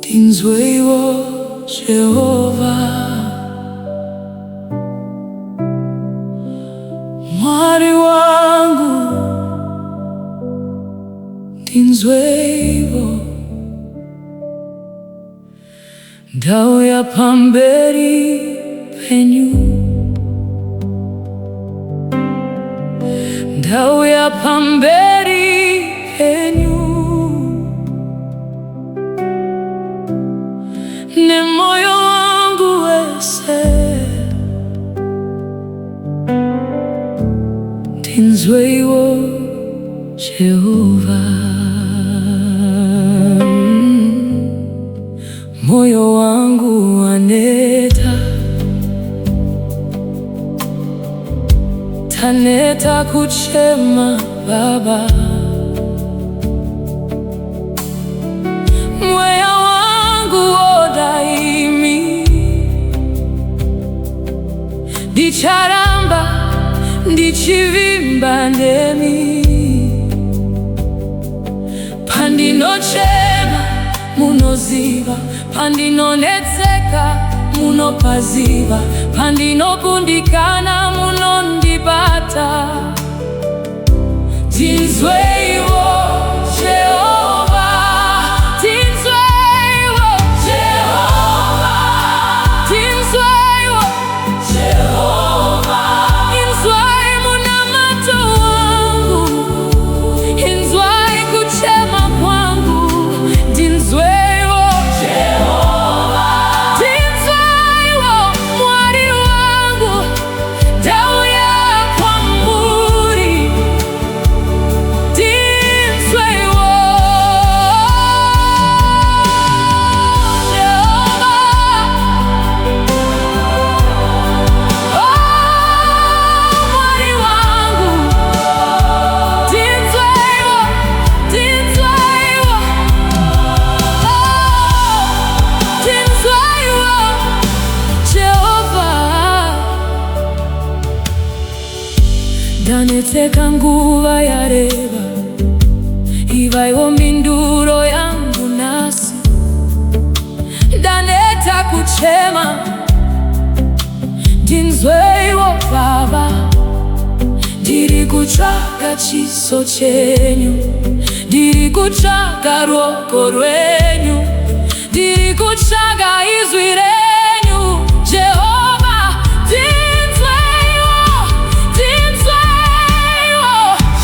Ndinzweiwo Jehovha, mwari wangu. Ndinzweiwo ndauya pamberi penyu, ndauya pamberi penyu, ne moyo wangu wese. Ndinzweiwo Jehovha, moyo wangu waneta, taneta kuchema Baba. Moyo wangu odaimi, ndicharamba ndichivimba ndemi, pandinochema munoziva, pandinonetseka munopaziva, pandinokundikana munondibata. Ndinzweiwo Jehovha, Ndinzweiwo Jehovha, Ndinzweiwo Jehovha. Inzwai munamato wangu, Inzwai kuchema kwangu. Ndinzweiwo Jehovha, Ndinzweiwo mwari wangu, ndauya kwamuri. Ndinzweiwo Jehovha, mwari wangu. Ndinzweiwo, Ndinzweiwo, Ndinzweiwo Jehovha. Ndanetseka nguva yareba, ivaiwo mhinduro yangu nasi. Ndaneta kuchema, Ndinzweiwo Baba, ndiri kutsvaka chiso chenyu, ndiri kutsvaka ruoko rwenyu, ndiri kutsvaka izwi renyu Jehovha. Ndinzweiwo, Ndinzweiwo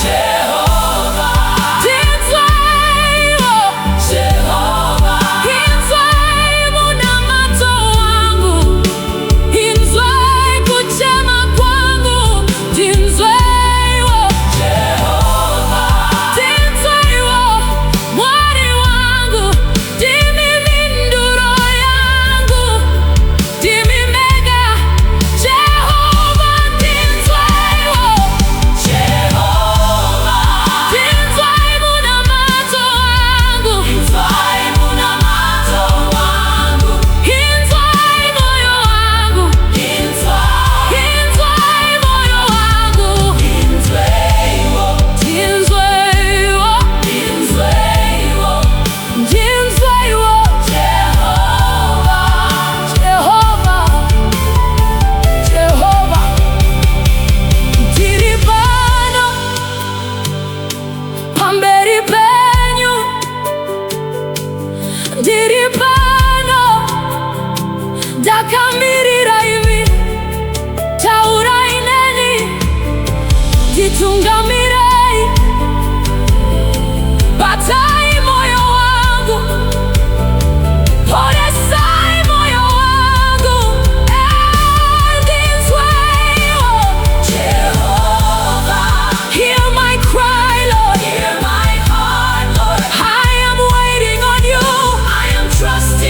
Jehovha, Ndinzweiwo Jehovha. Inzwai munamato wangu, Inzwai kuchema kwangu. Ndinzweiwo Jehovha, Ndinzweiwo mwari wangu. Ndimi mhinduro yangu, ndimi mega Jehovha. Ndinzweiwo Jehovha, Ndinzwai munamato wangu, Inzwai munamato wangu. Inzwai moyo wangu, Inzwai, Inzwai moyo wangu. Ndinzweiwo, Ndinzweiwo, Ndinzweiwo, Ndinzweiwo Jehovha, Jehovha, Jehovha. Ndiri pano pamberi penyu, ndiri pano ndakamirira ivi. Taurai neni, nditungamirei, batai moyo wangu, poresai moyo wangu. Ndinzweiwo Jehovha, hear my cry, Lord, hear my heart, Lord. I am waiting on you, I am trusting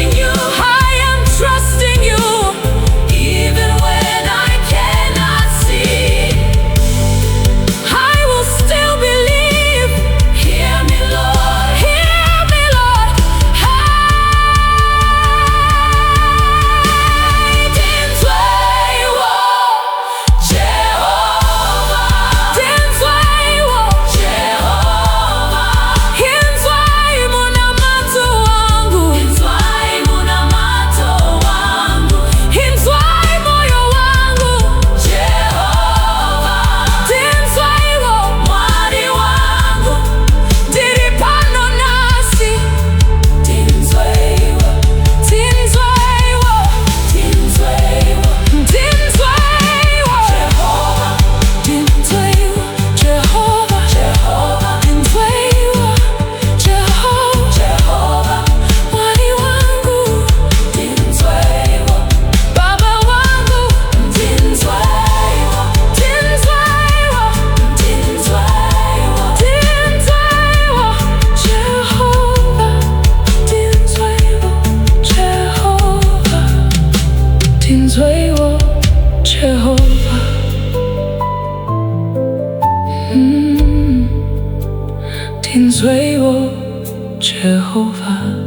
Ndinzweiwo Jehovha. Ndinzweiwo Jehovha.